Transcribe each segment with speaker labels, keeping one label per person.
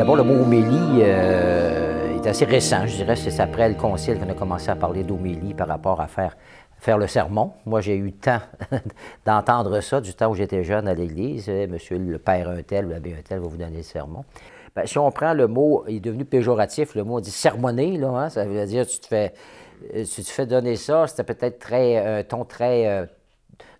Speaker 1: D'abord, le mot homélie est assez récent, je dirais. C'est après le concile qu'on a commencé à parler d'homélie par rapport à faire le sermon. Moi, j'ai eu le temps d'entendre ça du temps où j'étais jeune à l'Église. Monsieur le père un tel ou l'abbé un tel va vous donner le sermon. Bien, si on prend le mot, il est devenu péjoratif, le mot dit sermonner, là, hein, ça veut dire tu te fais donner ça, c'était peut-être un ton très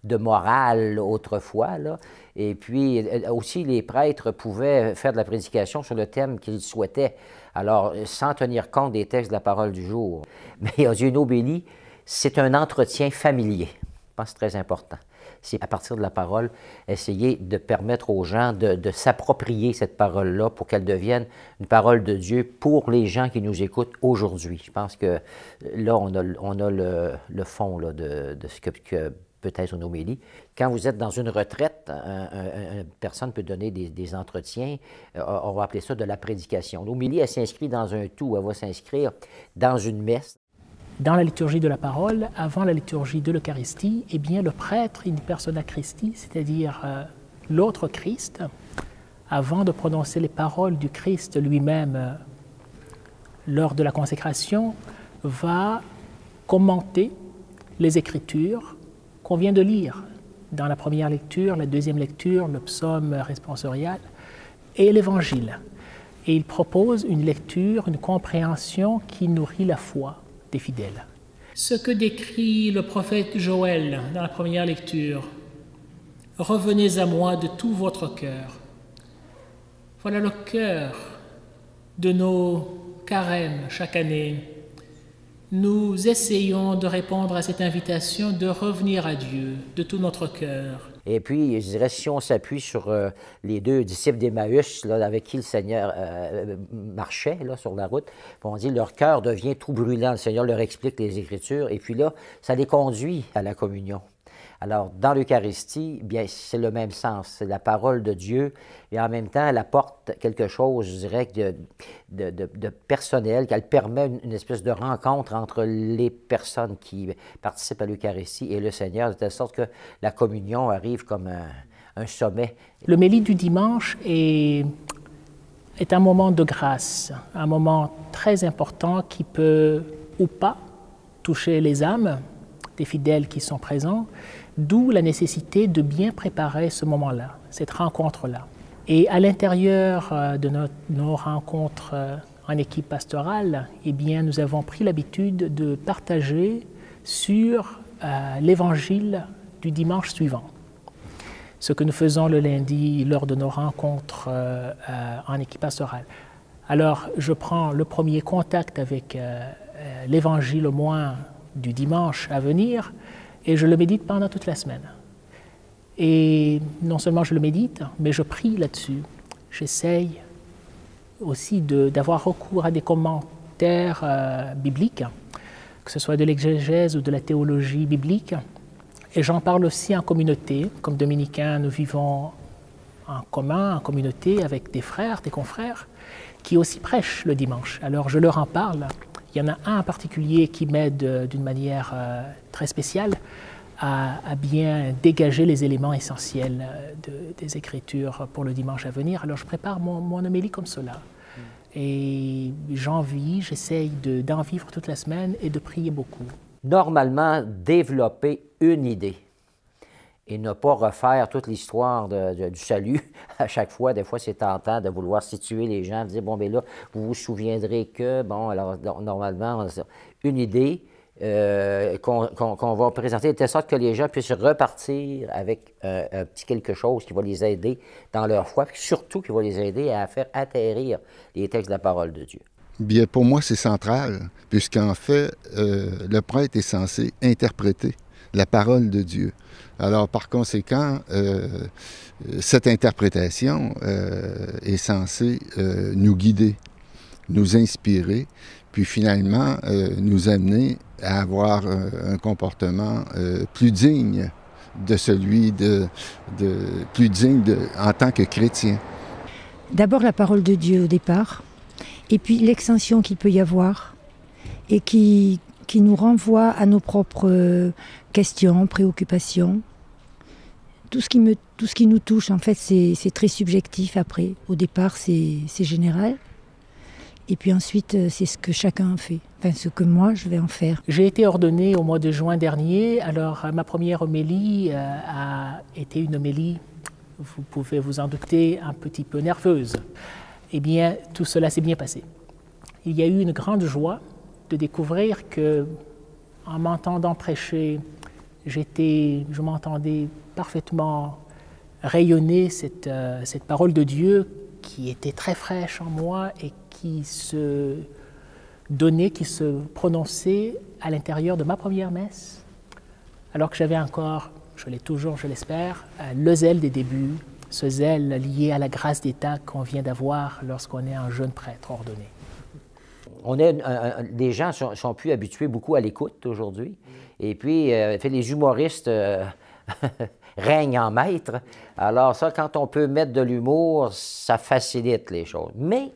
Speaker 1: de morale autrefois, là. Et puis aussi, les prêtres pouvaient faire de la prédication sur le thème qu'ils souhaitaient, alors sans tenir compte des textes de la parole du jour. Mais il y a une homélie, c'est un entretien familier. Je pense que c'est très important. C'est à partir de la parole, essayer de permettre aux gens de s'approprier cette parole-là pour qu'elle devienne une parole de Dieu pour les gens qui nous écoutent aujourd'hui. Je pense que là, on a le fond là, de ce que peut être une homélie. Quand vous êtes dans une retraite, une personne peut donner des entretiens, on va appeler ça de la prédication. L'homélie, elle s'inscrit dans un tout, elle va s'inscrire dans une messe.
Speaker 2: Dans la liturgie de la parole, avant la liturgie de l'Eucharistie, eh bien, le prêtre in persona Christi, c'est-à-dire l'autre Christ, avant de prononcer les paroles du Christ lui-même lors de la consécration, va commenter les Écritures qu'on vient de lire dans la première lecture, la deuxième lecture, le psaume responsorial et l'Évangile. Et il propose une lecture, une compréhension qui nourrit la foi des fidèles. Ce que décrit le prophète Joël dans la première lecture, « Revenez à moi de tout votre cœur ». Voilà le cœur de nos carèmes chaque année. Nous essayons de répondre à cette invitation de revenir à Dieu de tout notre cœur.
Speaker 1: Et puis, je dirais, si on s'appuie sur les deux disciples d'Emmaüs, avec qui le Seigneur marchait là, sur la route, on dit leur cœur devient tout brûlant. Le Seigneur leur explique les Écritures, et puis là, ça les conduit à la communion. Alors, dans l'Eucharistie, bien, c'est le même sens. C'est la parole de Dieu, et en même temps, elle apporte quelque chose, je dirais, de personnel, qu'elle permet une espèce de rencontre entre les personnes qui participent à l'Eucharistie et le Seigneur, de telle sorte que la communion arrive comme un sommet.
Speaker 2: L'homélie du dimanche est un moment de grâce, un moment très important qui peut ou pas toucher les âmes des fidèles qui sont présents, d'où la nécessité de bien préparer ce moment-là, cette rencontre-là. Et à l'intérieur de nos rencontres en équipe pastorale, eh bien, nous avons pris l'habitude de partager sur l'évangile du dimanche suivant. Ce que nous faisons le lundi lors de nos rencontres en équipe pastorale. Alors, je prends le premier contact avec l'évangile au moins du dimanche à venir, et je le médite pendant toute la semaine. Et non seulement je le médite, mais je prie là-dessus. J'essaye aussi d'avoir recours à des commentaires bibliques, que ce soit de l'exégèse ou de la théologie biblique. Et j'en parle aussi en communauté. Comme dominicains, nous vivons en commun, en communauté, avec des frères, des confrères, qui aussi prêchent le dimanche. Alors je leur en parle. Il y en a un en particulier qui m'aide d'une manière très spéciale à bien dégager les éléments essentiels des Écritures pour le dimanche à venir. Alors je prépare mon homélie comme cela. Et j'en vis, j'essaye d'en vivre toute la semaine et de prier beaucoup.
Speaker 1: Normalement, développer une idée et ne pas refaire toute l'histoire du salut à chaque fois. Des fois, c'est tentant de vouloir situer les gens, de dire, bon, bien là, vous vous souviendrez que, bon, alors, normalement, une idée qu'on va présenter de telle sorte que les gens puissent repartir avec un petit quelque chose qui va les aider dans leur foi, puis surtout qui va les aider à faire atterrir les textes de la parole de Dieu.
Speaker 3: Bien, pour moi, c'est central, puisqu'en fait, le prêtre est censé interpréter la parole de Dieu. Alors, par conséquent, cette interprétation est censée nous guider, nous inspirer, puis finalement nous amener à avoir un comportement plus digne de celui plus digne en tant que chrétien.
Speaker 4: D'abord la parole de Dieu au départ, et puis l'extension qu'il peut y avoir, et qui nous renvoie à nos propres questions, préoccupations, tout ce qui nous touche, en fait, c'est très subjectif après. Au départ, c'est général. Et puis ensuite, c'est ce que chacun en fait. Enfin, ce que moi, je vais en faire.
Speaker 2: J'ai été ordonné au mois de juin dernier. Alors, ma première homélie a été une homélie, vous pouvez vous en douter, un petit peu nerveuse. Eh bien, tout cela s'est bien passé. Il y a eu une grande joie de découvrir que, en m'entendant prêcher, je m'entendais parfaitement rayonner cette parole de Dieu qui était très fraîche en moi et qui se donnait, qui se prononçait à l'intérieur de ma première messe, alors que j'avais encore, je l'ai toujours, je l'espère, le zèle des débuts, ce zèle lié à la grâce d'État qu'on vient d'avoir lorsqu'on est un jeune prêtre ordonné.
Speaker 1: Les gens sont plus habitués beaucoup à l'écoute aujourd'hui. Et puis, les humoristes règnent en maître. Alors ça, quand on peut mettre de l'humour, ça facilite les choses. Mais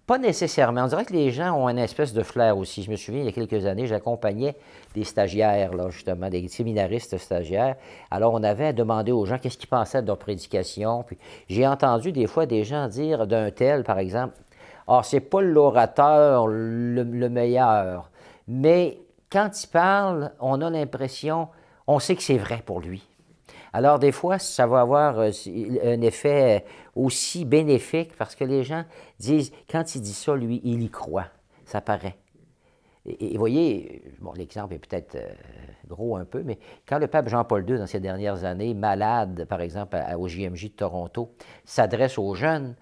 Speaker 1: pas nécessairement. On dirait que les gens ont une espèce de flair aussi. Je me souviens, il y a quelques années, j'accompagnais des stagiaires, là, justement, des séminaristes stagiaires. Alors, on avait demandé aux gens qu'est-ce qu'ils pensaient de leur prédication. Puis j'ai entendu des fois des gens dire d'un tel, par exemple, « Ah, c'est pas l'orateur le meilleur, mais quand il parle, on a l'impression, on sait que c'est vrai pour lui. » Alors, des fois, ça va avoir un effet aussi bénéfique parce que les gens disent, quand il dit ça, lui, il y croit. Ça paraît. Et vous voyez, bon, l'exemple est peut-être gros un peu, mais quand le pape Jean-Paul II, dans ces dernières années, malade, par exemple, au JMJ de Toronto, s'adresse aux jeunes,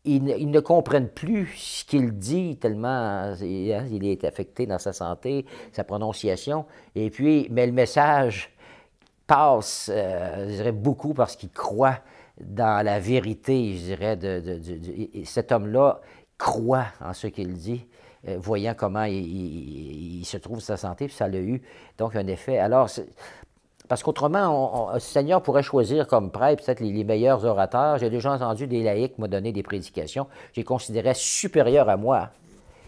Speaker 1: ils ne comprennent plus ce qu'il dit tellement il est affecté dans sa santé, sa prononciation. Et puis, mais le message passe, je dirais, beaucoup parce qu'il croit dans la vérité, je dirais, cet homme-là croit en ce qu'il dit, voyant comment il se trouve sa santé, puis ça l'a eu, donc un effet. Alors, parce qu'autrement, le Seigneur pourrait choisir comme prêtre peut-être les meilleurs orateurs. J'ai déjà entendu des laïcs me donner des prédications, je les considérais supérieurs à moi.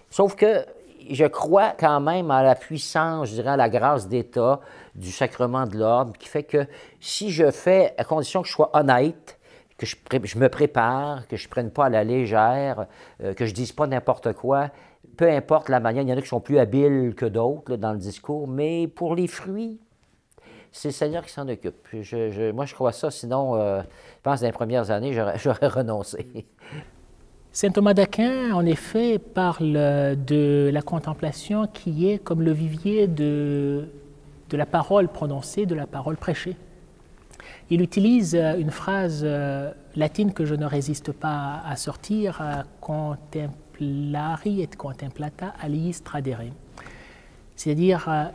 Speaker 1: Sauf que je crois quand même à la puissance, je dirais, à la grâce d'État du sacrement de l'ordre, qui fait que si je fais, à condition que je sois honnête, que je me prépare, que je ne prenne pas à la légère, que je ne dise pas n'importe quoi, peu importe la manière, il y en a qui sont plus habiles que d'autres là, dans le discours, mais pour les fruits, c'est le Seigneur qui s'en occupe. Moi, je crois ça, sinon, je pense que dans les premières années, j'aurais renoncé.
Speaker 2: Saint Thomas d'Aquin, en effet, parle de la contemplation qui est comme le vivier de la parole prononcée, de la parole prêchée. Il utilise une phrase latine que je ne résiste pas à sortir, contemplari et contemplata aliis tradere. C'est-à-dire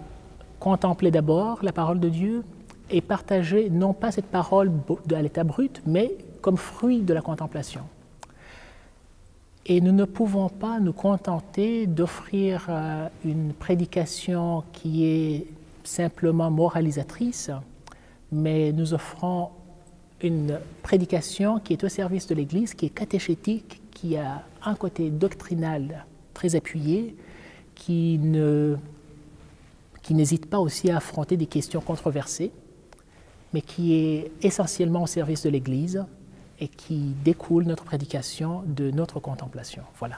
Speaker 2: contempler d'abord la parole de Dieu et partager non pas cette parole à l'état brut, mais comme fruit de la contemplation. Et nous ne pouvons pas nous contenter d'offrir une prédication qui est simplement moralisatrice, mais nous offrons une prédication qui est au service de l'Église, qui est catéchétique, qui a un côté doctrinal très appuyé, qui n'hésite pas aussi à affronter des questions controversées, mais qui est essentiellement au service de l'Église et qui découle notre prédication de notre contemplation. Voilà.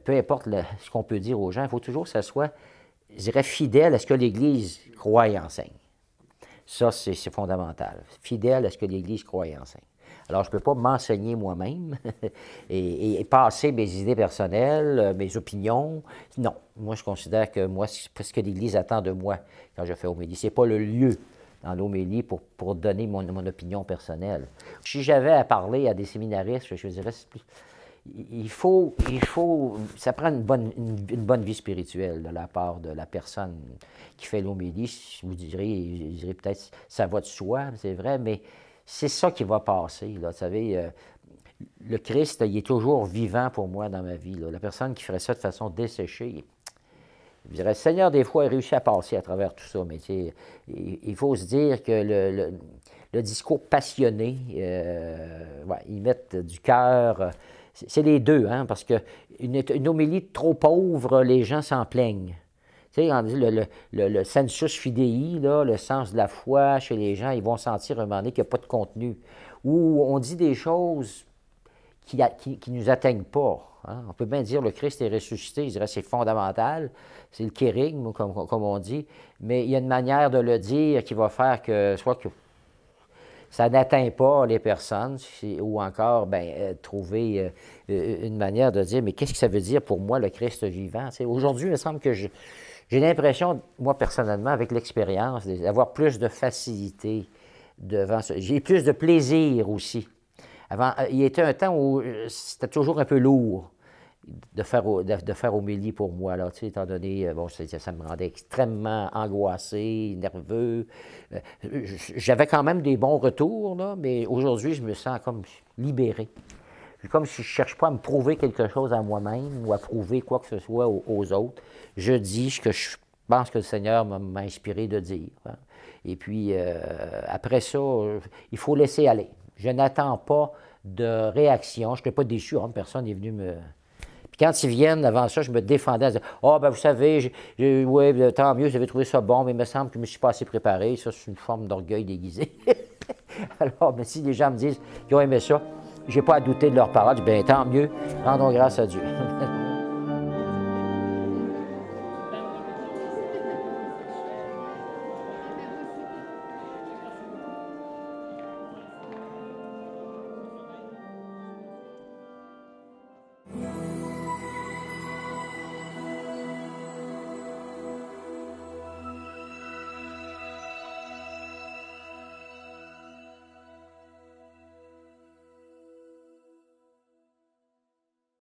Speaker 1: Peu importe ce qu'on peut dire aux gens, il faut toujours que ça soit, je dirais, fidèle à ce que l'Église croit et enseigne. Ça, c'est fondamental. Fidèle à ce que l'Église croit et enseigne. Alors, je ne peux pas m'enseigner moi-même et passer mes idées personnelles, mes opinions. Non. Moi, je considère que moi, c'est ce que l'Église attend de moi quand je fais homélie. Ce n'est pas le lieu dans l'homélie pour donner mon opinion personnelle. Si j'avais à parler à des séminaristes, je dirais, ça prend une bonne vie spirituelle de la part de la personne qui fait l'homélie. Vous direz peut-être, ça va de soi, c'est vrai, mais c'est ça qui va passer. Là. Vous savez, le Christ, il est toujours vivant pour moi dans ma vie. Là. La personne qui ferait ça de façon desséchée, je dirais, le Seigneur, des fois, a réussi à passer à travers tout ça, mais il faut se dire que le discours passionné, ils mettent du cœur. C'est les deux, hein, parce qu'une homélie trop pauvre, les gens s'en plaignent. Tu sais, on dit le sensus fidei, là, le sens de la foi chez les gens, ils vont sentir un moment donné qu'il n'y a pas de contenu. Ou on dit des choses qui ne nous atteignent pas. Hein? On peut bien dire le Christ est ressuscité, je dirais c'est fondamental, c'est le kérigme, comme on dit, mais il y a une manière de le dire qui va faire que soit que ça n'atteint pas les personnes, ou encore trouver une manière de dire, mais qu'est-ce que ça veut dire pour moi, le Christ vivant? Aujourd'hui, il me semble que j'ai l'impression, moi personnellement, avec l'expérience, d'avoir plus de facilité devant ça. J'ai plus de plaisir aussi. Avant, il y était un temps où c'était toujours un peu lourd de faire homélie pour moi, là, étant donné, ça me rendait extrêmement angoissé, nerveux. J'avais quand même des bons retours, là, mais aujourd'hui, je me sens comme libéré. Comme si je ne cherche pas à me prouver quelque chose à moi-même ou à prouver quoi que ce soit aux autres. Je dis ce que je pense que le Seigneur m'a inspiré de dire. Hein. Et puis, après ça, il faut laisser aller. Je n'attends pas de réaction. Je n'étais pas déçu. Hein, personne n'est venu me... Puis quand ils viennent, avant ça, je me défendais. Je disais, vous savez, oui, tant mieux, j'avais trouvé ça bon, mais il me semble que je ne me suis pas assez préparé. Ça, c'est une forme d'orgueil déguisé. Alors, mais si les gens me disent qu'ils ont aimé ça, je n'ai pas à douter de leur parole. Je dis, bien, tant mieux, rendons grâce à Dieu.